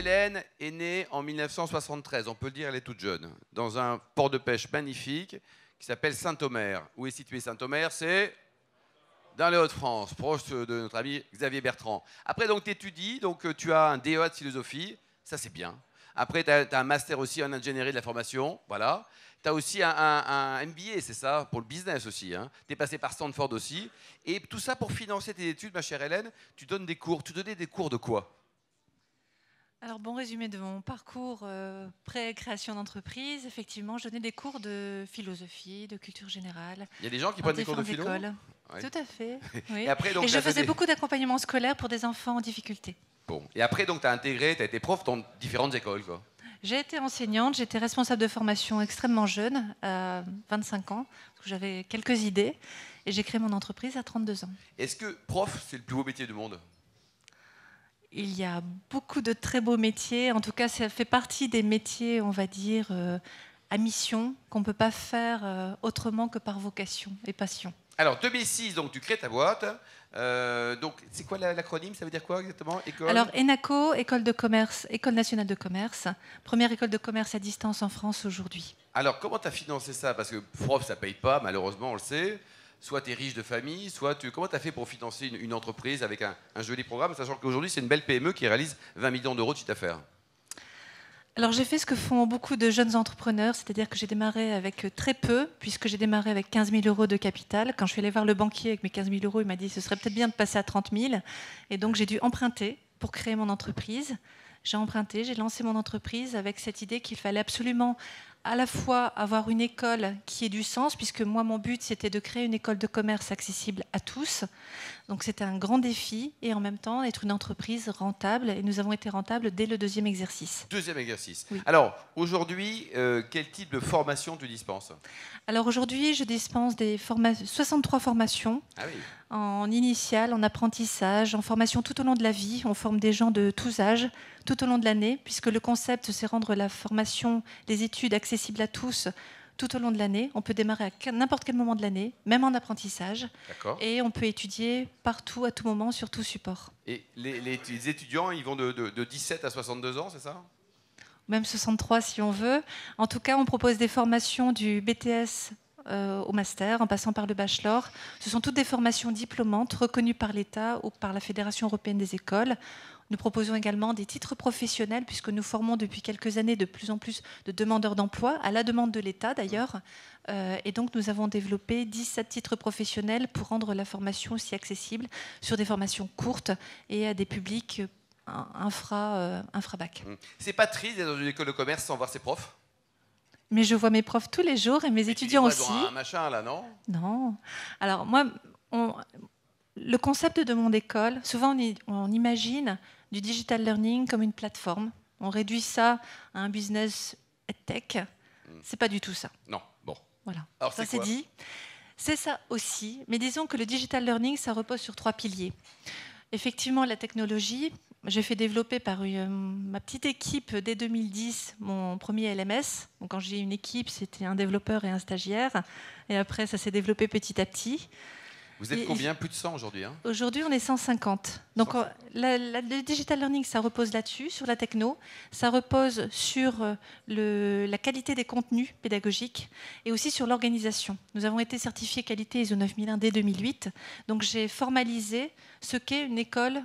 Marie-Hélène est née en 1973, on peut le dire, elle est toute jeune, dans un port de pêche magnifique qui s'appelle Saint-Omer. Où est situé Saint-Omer? C'est dans les Hauts-de-France, proche de notre ami Xavier Bertrand. Après, donc, tu étudies, donc tu as un DEA de philosophie, ça c'est bien. Après, tu as un master aussi en ingénierie de la formation, voilà. Tu as aussi un MBA, c'est ça, pour le business aussi. Hein. Tu es passé par Stanford aussi. Et tout ça pour financer tes études, ma chère Hélène, tu donnes des cours. Tu donnais des cours de quoi? Alors, bon résumé de mon parcours pré-création d'entreprise. Effectivement, je donnais des cours de philosophie, de culture générale. Il y a des gens qui Dans prennent des cours de différentes philo? écoles. Ouais. Tout à fait. Oui. Et après, donc, Et je faisais beaucoup d'accompagnement scolaire pour des enfants en difficulté. Bon. Et après, donc, tu as intégré, tu as été prof dans différentes écoles, quoi. J'ai été enseignante, j'étais responsable de formation extrêmement jeune, à 25 ans, parce que j'avais quelques idées, et j'ai créé mon entreprise à 32 ans. Est-ce que prof, c'est le plus beau métier du monde? Il y a beaucoup de très beaux métiers, en tout cas ça fait partie des métiers, on va dire, à mission, qu'on ne peut pas faire autrement que par vocation et passion. Alors, 2006, donc, tu crées ta boîte. Donc, c'est quoi l'acronyme? Ça veut dire quoi exactement? École? Alors, ENACO, École de commerce, École nationale de commerce, première école de commerce à distance en France aujourd'hui. Alors, comment tu as financé ça? Parce que prof, ça paye pas, malheureusement, on le sait. Soit tu es riche de famille, soit tu... Comment tu as fait pour financer une entreprise avec un joli programme, sachant qu'aujourd'hui, c'est une belle PME qui réalise 20 millions d'euros de chiffre d'affaires? Alors j'ai fait ce que font beaucoup de jeunes entrepreneurs, c'est-à-dire que j'ai démarré avec très peu, puisque j'ai démarré avec 15 000 euros de capital. Quand je suis allée voir le banquier avec mes 15 000 euros, il m'a dit ce serait peut-être bien de passer à 30 000. Et donc j'ai dû emprunter pour créer mon entreprise. J'ai emprunté, j'ai lancé mon entreprise avec cette idée qu'il fallait absolument à la fois avoir une école qui ait du sens, puisque moi mon but c'était de créer une école de commerce accessible à tous. Donc c'était un grand défi et en même temps être une entreprise rentable. Et nous avons été rentables dès le deuxième exercice. Deuxième exercice. Oui. Alors, aujourd'hui, quel type de formation tu dispenses? Alors aujourd'hui, je dispense 63 formations Ah oui. en initial, en apprentissage, en formation tout au long de la vie. On forme des gens de tous âges tout au long de l'année, puisque le concept, c'est rendre la formation, les études accessibles à tous tout au long de l'année. On peut démarrer à n'importe quel moment de l'année, même en apprentissage. D'accord. Et on peut étudier partout, à tout moment, sur tout support. Et les étudiants, ils vont de 17 à 62 ans, c'est ça? Même 63 si on veut. En tout cas, on propose des formations du BTS au master, en passant par le bachelor. Ce sont toutes des formations diplômantes, reconnues par l'État ou par la Fédération européenne des écoles. Nous proposons également des titres professionnels, puisque nous formons depuis quelques années de plus en plus de demandeurs d'emploi, à la demande de l'État d'ailleurs. Et donc nous avons développé 17 titres professionnels pour rendre la formation aussi accessible sur des formations courtes et à des publics infra-bac. C'est pas triste d'être dans une école de commerce sans voir ses profs? Mais je vois mes profs tous les jours et mes étudiants aussi. Un machin là, non? Non. Alors moi, le concept de mon école, souvent on imagine du digital learning comme une plateforme. On réduit ça à un business tech. C'est pas du tout ça. Non. Bon. Voilà. Alors ça c'est c'est dit. C'est ça aussi. Mais disons que le digital learning, ça repose sur 3 piliers. Effectivement, la technologie. J'ai fait développer par ma petite équipe dès 2010 mon premier LMS. Donc, quand j'ai une équipe, c'était un développeur et un stagiaire. Et après, ça s'est développé petit à petit. Vous êtes combien? Plus de 100 aujourd'hui, hein? Aujourd'hui, on est 150. Donc, le digital learning, ça repose là-dessus, sur la techno. Ça repose sur la qualité des contenus pédagogiques et aussi sur l'organisation. Nous avons été certifiés qualité ISO 9001 dès 2008. Donc, j'ai formalisé ce qu'est une école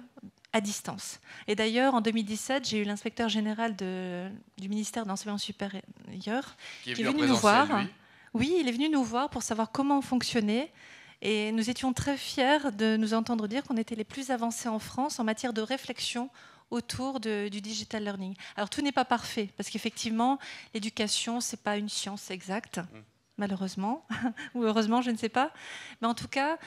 à distance. Et d'ailleurs, en 2017, j'ai eu l'inspecteur général du ministère de l'Enseignement supérieur qui est venu nous voir. Oui, il est venu nous voir pour savoir comment on fonctionnait. Et nous étions très fiers de nous entendre dire qu'on était les plus avancés en France en matière de réflexion autour du digital learning. Alors, tout n'est pas parfait, parce qu'effectivement, l'éducation, ce n'est pas une science exacte, malheureusement, ou heureusement, je ne sais pas. Mais en tout cas,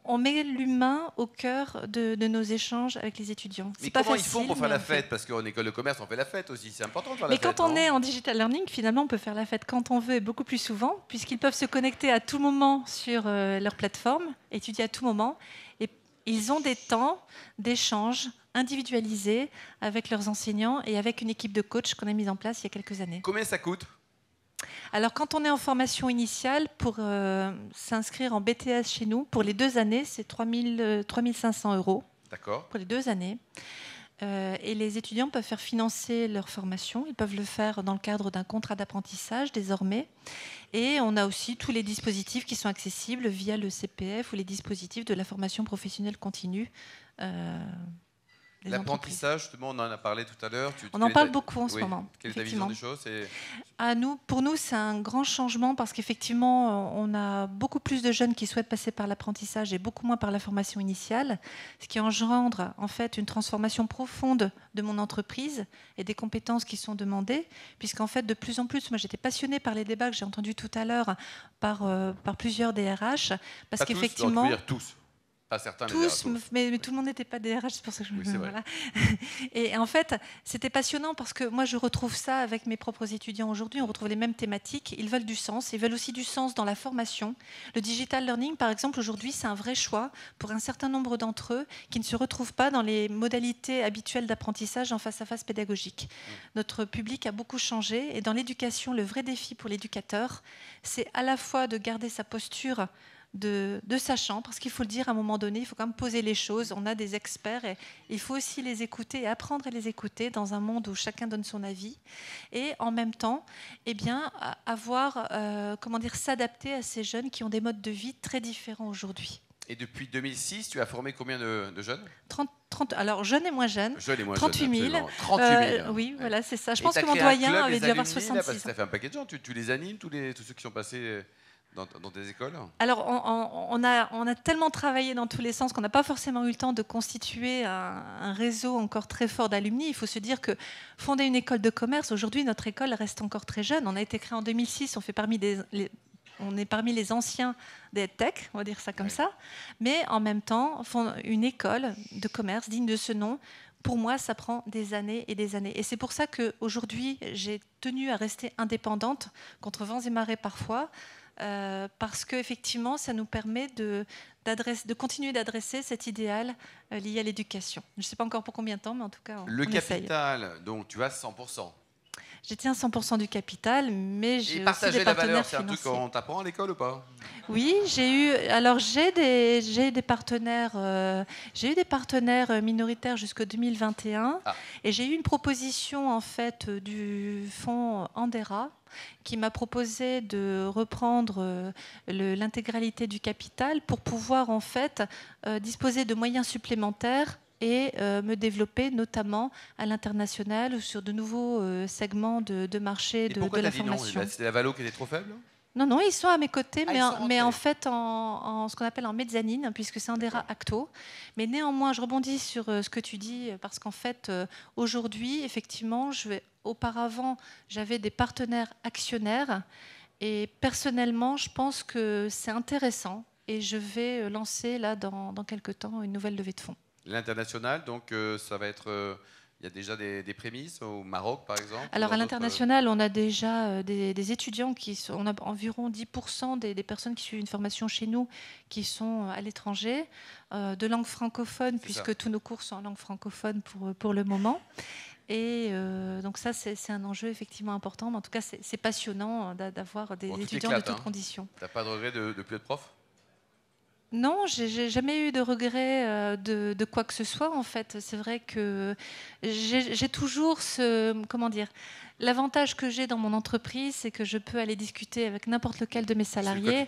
on met l'humain au cœur de nos échanges avec les étudiants. Mais comment ils font pour faire la fête? Parce qu'en école de commerce, on fait la fête aussi. C'est important de faire la fête. Mais quand on est en digital learning, finalement, on peut faire la fête quand on veut et beaucoup plus souvent, puisqu'ils peuvent se connecter à tout moment sur leur plateforme, étudier à tout moment. Et ils ont des temps d'échange individualisés avec leurs enseignants et avec une équipe de coachs qu'on a mise en place il y a quelques années. Combien ça coûte? Alors, quand on est en formation initiale, pour s'inscrire en BTS chez nous, pour les 2 années, c'est 3 500 €. D'accord. Pour les 2 années. et les étudiants peuvent faire financer leur formation. Ils peuvent le faire dans le cadre d'un contrat d'apprentissage désormais. Et on a aussi tous les dispositifs qui sont accessibles via le CPF ou les dispositifs de la formation professionnelle continue. L'apprentissage, justement, on en a parlé tout à l'heure. On en parle beaucoup en ce moment. Quelle est ta vision des choses? Pour nous, c'est un grand changement parce qu'effectivement, on a beaucoup plus de jeunes qui souhaitent passer par l'apprentissage et beaucoup moins par la formation initiale, ce qui engendre en fait une transformation profonde de mon entreprise et des compétences qui sont demandées, puisqu'en fait, de plus en plus, moi j'étais passionnée par les débats que j'ai entendus tout à l'heure par plusieurs DRH, parce qu'effectivement... Tous. Pas certains, tous, mais tout le monde n'était pas DRH, c'est pour ça que je me dis. Voilà. Et en fait, c'était passionnant parce que moi, je retrouve ça avec mes propres étudiants aujourd'hui. On retrouve les mêmes thématiques. Ils veulent du sens. Ils veulent aussi du sens dans la formation. Le digital learning, par exemple, aujourd'hui, c'est un vrai choix pour un certain nombre d'entre eux qui ne se retrouvent pas dans les modalités habituelles d'apprentissage en face-à-face pédagogique. Notre public a beaucoup changé. Et dans l'éducation, le vrai défi pour l'éducateur, c'est à la fois de garder sa posture de sachant, parce qu'il faut le dire à un moment donné, il faut quand même poser les choses. On a des experts et il faut aussi les écouter et apprendre à les écouter dans un monde où chacun donne son avis. Et en même temps, s'adapter à ces jeunes qui ont des modes de vie très différents aujourd'hui. Et depuis 2006, tu as formé combien de jeunes? 30, alors jeunes et moins jeunes. 38 000. 38 000. Oui, voilà, c'est ça. Je pense que mon doyen avait dû avoir 66 ans. Ça fait un paquet de gens. Tu les animes, tous ceux qui sont passés dans des écoles? Alors, on a tellement travaillé dans tous les sens qu'on n'a pas forcément eu le temps de constituer un réseau encore très fort d'alumni. Il faut se dire que fonder une école de commerce, aujourd'hui, notre école reste encore très jeune. On a été créé en 2006, on est parmi les anciens des tech, on va dire ça comme ça. Mais en même temps, une école de commerce digne de ce nom, pour moi, ça prend des années et des années. Et c'est pour ça qu'aujourd'hui, j'ai tenu à rester indépendante, contre vents et marées parfois, parce qu'effectivement, ça nous permet de continuer d'adresser cet idéal lié à l'éducation. Je ne sais pas encore pour combien de temps, mais en tout cas, Le capital, donc tu as 100%. J'ai tiens 100% du capital, mais j'ai aussi partager des la partenaires valeur, c'est un financiers. truc qu'on t'apprend à l'école ou pas? Oui, j'ai des partenaires, minoritaires jusqu'en 2021, et j'ai eu une proposition en fait du fonds Andera qui m'a proposé de reprendre l'intégralité du capital pour pouvoir en fait disposer de moyens supplémentaires et me développer notamment à l'international ou sur de nouveaux segments de marché de la formation. C'était la valo qui était trop faible? Non, ils sont à mes côtés, mais en fait en ce qu'on appelle en mezzanine, puisque c'est Andera Acto. Mais néanmoins, je rebondis sur ce que tu dis, parce qu'en fait, aujourd'hui, effectivement, auparavant, j'avais des partenaires actionnaires, et personnellement, je pense que c'est intéressant, et je vais lancer là dans quelques temps une nouvelle levée de fonds. L'international, donc ça va être... Il y a déjà des prémices au Maroc, par exemple? Alors, à l'international, on a déjà des étudiants on a environ 10% des personnes qui suivent une formation chez nous qui sont à l'étranger, de langue francophone, puisque tous nos cours sont en langue francophone pour le moment. Et donc ça, c'est un enjeu effectivement important. Mais en tout cas, c'est passionnant d'avoir des étudiants de toutes conditions. Tu n'as pas de regret de plus être prof? Non, j'ai jamais eu de regret de quoi que ce soit, en fait. C'est vrai que j'ai toujours l'avantage que j'ai dans mon entreprise, c'est que je peux aller discuter avec n'importe lequel de mes salariés.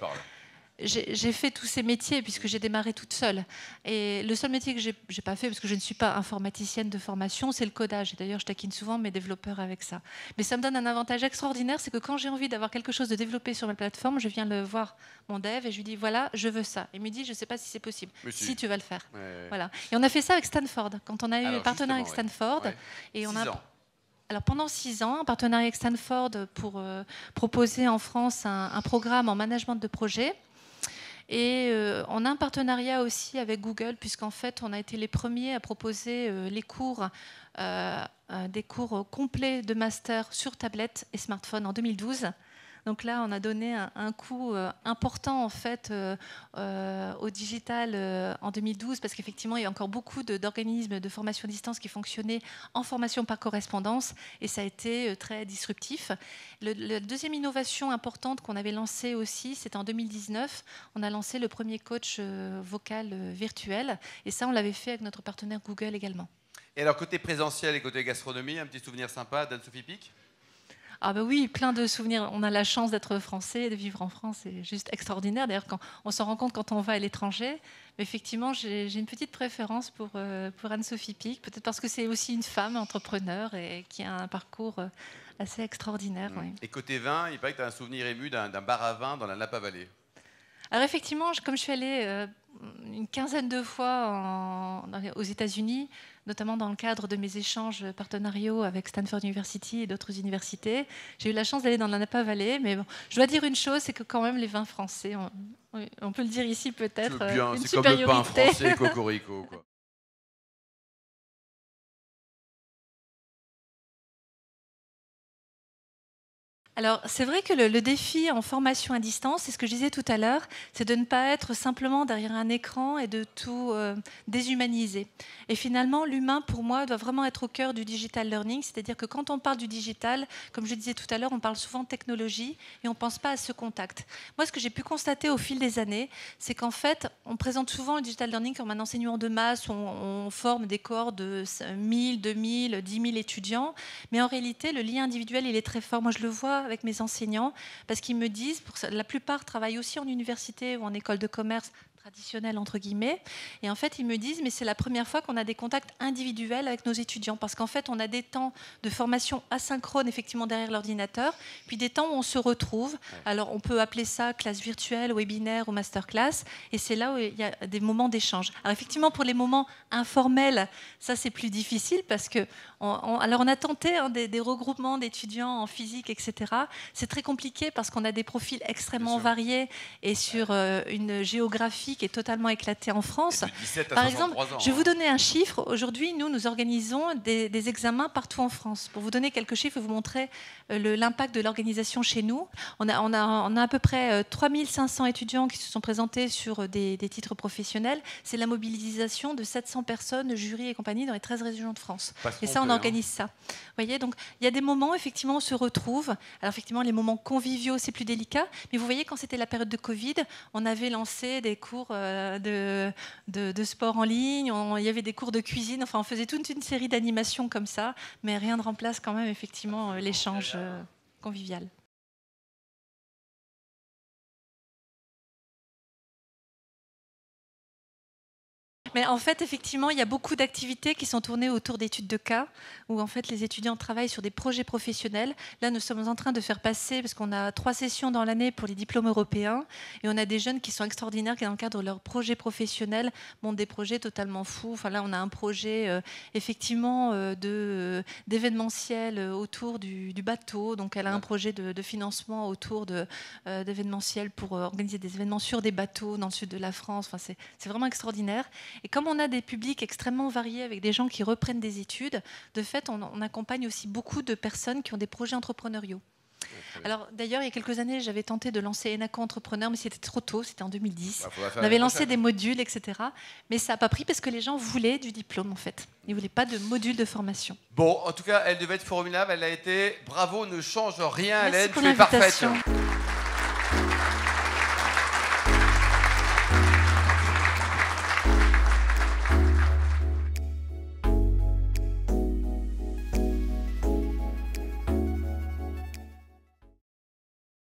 J'ai fait tous ces métiers puisque j'ai démarré toute seule. Et le seul métier que j'ai pas fait, parce que je ne suis pas informaticienne de formation, c'est le codage. Et d'ailleurs, je taquine souvent mes développeurs avec ça. Mais ça me donne un avantage extraordinaire, c'est que quand j'ai envie d'avoir quelque chose de développé sur ma plateforme, je viens le voir mon dev et je lui dis voilà, je veux ça. Il me dit je ne sais pas si c'est possible. Si tu vas le faire. Voilà. Et on a fait ça avec Stanford. Quand on a eu un partenariat avec Stanford, et on a alors pendant 6 ans, un partenariat avec Stanford pour proposer en France un programme en management de projet. Et on a un partenariat aussi avec Google, puisqu'en fait, on a été les premiers à proposer des cours complets de master sur tablette et smartphone en 2012. Donc là, on a donné un coup important en fait au digital en 2012, parce qu'effectivement, il y a encore beaucoup d'organismes de formation à distance qui fonctionnaient en formation par correspondance, et ça a été très disruptif. La deuxième innovation importante qu'on avait lancée aussi, c'était en 2019. On a lancé le premier coach vocal virtuel, et ça, on l'avait fait avec notre partenaire Google également. Et alors, côté présentiel et côté gastronomie, un petit souvenir sympa d'Anne-Sophie Pic? Ah bah oui, plein de souvenirs. On a la chance d'être français, de vivre en France, c'est juste extraordinaire. D'ailleurs, on s'en rend compte quand on va à l'étranger. Mais effectivement, j'ai une petite préférence pour Anne-Sophie Pic, peut-être parce que c'est aussi une femme entrepreneur et qui a un parcours assez extraordinaire. Oui. Et côté vin, il paraît que tu as un souvenir ému d'un bar à vin dans la Napa Valley. Alors effectivement, comme je suis allée une quinzaine de fois aux États-Unis, notamment dans le cadre de mes échanges partenariaux avec Stanford University et d'autres universités, j'ai eu la chance d'aller dans la Napa Valley. Mais bon, je dois dire une chose, c'est que quand même les vins français, on peut le dire ici peut-être, une c'est comme le pain supériorité. français cocorico, quoi. Alors, c'est vrai que le défi en formation à distance, c'est ce que je disais tout à l'heure, c'est de ne pas être simplement derrière un écran et de tout déshumaniser. Et finalement, l'humain, pour moi, doit vraiment être au cœur du digital learning, c'est-à-dire que quand on parle du digital, comme je disais tout à l'heure, on parle souvent de technologie et on ne pense pas à ce contact. Moi, ce que j'ai pu constater au fil des années, c'est qu'en fait, on présente souvent le digital learning comme un enseignement de masse, où on forme des cohorts de 1000, 2000, 10 000 étudiants, mais en réalité, le lien individuel, il est très fort. Moi, je le vois avec mes enseignants, parce qu'ils me disent, la plupart travaillent aussi en université ou en école de commerce traditionnelle entre guillemets, et en fait ils me disent mais c'est la première fois qu'on a des contacts individuels avec nos étudiants, parce qu'en fait on a des temps de formation asynchrone effectivement derrière l'ordinateur, puis des temps où on se retrouve, alors on peut appeler ça classe virtuelle, webinaire ou masterclass, et c'est là où il y a des moments d'échange. Alors effectivement pour les moments informels, ça c'est plus difficile, parce que alors on a tenté des regroupements d'étudiants en physique, etc. C'est très compliqué parce qu'on a des profils extrêmement variés et sur une géographie qui est totalement éclatée en France. Par exemple, je vais vous donner un chiffre. Aujourd'hui, nous organisons des examens partout en France. Pour vous donner quelques chiffres et vous montrer l'impact de l'organisation chez nous, on a à peu près 3500 étudiants qui se sont présentés sur des titres professionnels. C'est la mobilisation de 700 personnes, jury et compagnie, dans les 13 régions de France. Et ça, on organise ça. Vous voyez, donc il y a des moments, effectivement, où on se retrouve. Alors, effectivement, les moments conviviaux, c'est plus délicat. Mais vous voyez, quand c'était la période de Covid, on avait lancé des cours de sport en ligne, il y avait des cours de cuisine. Enfin, on faisait toute une série d'animations comme ça. Mais rien ne remplace quand même, effectivement, l'échange convivial. Mais en fait, effectivement, il y a beaucoup d'activités qui sont tournées autour d'études de cas, où en fait les étudiants travaillent sur des projets professionnels. Là, nous sommes en train de faire passer, parce qu'on a 3 sessions dans l'année pour les diplômes européens, et on a des jeunes qui sont extraordinaires, qui dans le cadre de leur projet professionnel montent des projets totalement fous. Enfin là, on a un projet effectivement d'événementiel autour du bateau. Donc elle a un projet de financement autour d'événementiel pour organiser des événements sur des bateaux dans le sud de la France. Enfin, c'est vraiment extraordinaire. Et comme on a des publics extrêmement variés avec des gens qui reprennent des études, de fait, on accompagne aussi beaucoup de personnes qui ont des projets entrepreneuriaux. Alors d'ailleurs, il y a quelques années, j'avais tenté de lancer Enaco Entrepreneur, mais c'était trop tôt, c'était en 2010. On avait lancé des modules, etc. Mais ça n'a pas pris parce que les gens voulaient du diplôme, en fait. Ils ne voulaient pas de module de formation. Bon, en tout cas, elle devait être formidable, elle l'a été. Bravo, ne change rien, Merci Hélène, pour tu es parfaite. l'invitation.